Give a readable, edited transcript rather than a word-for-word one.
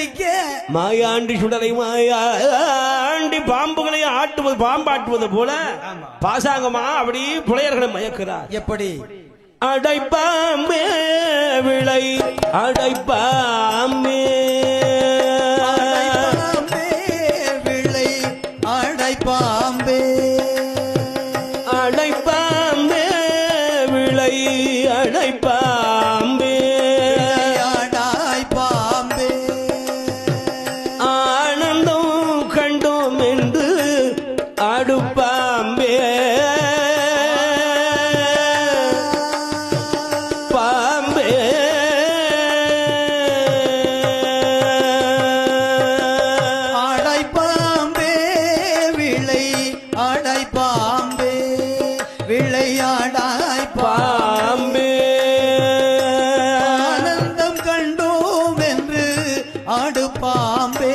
பிடிக்க மாயாண்டி சுடலை மாயாண்டி பாம்புகளை பாம்பாட்டுவது போல பாசாங்கமா அப்படி புலையர்களை மயக்கிறார். எப்படி? அடைப்பாமே விளை அடைப்பாமே விளை அடைப்பாம்பே அடைப்பாமே விளை அடைப்பாம்பே அடைப்பாம்பே ஆனந்தம் கண்டோம் என்று அடுப்பாம்பே விளையாடாய் பாம்பே ஆனந்தம் கண்டோம் என்று ஆடு பாம்பே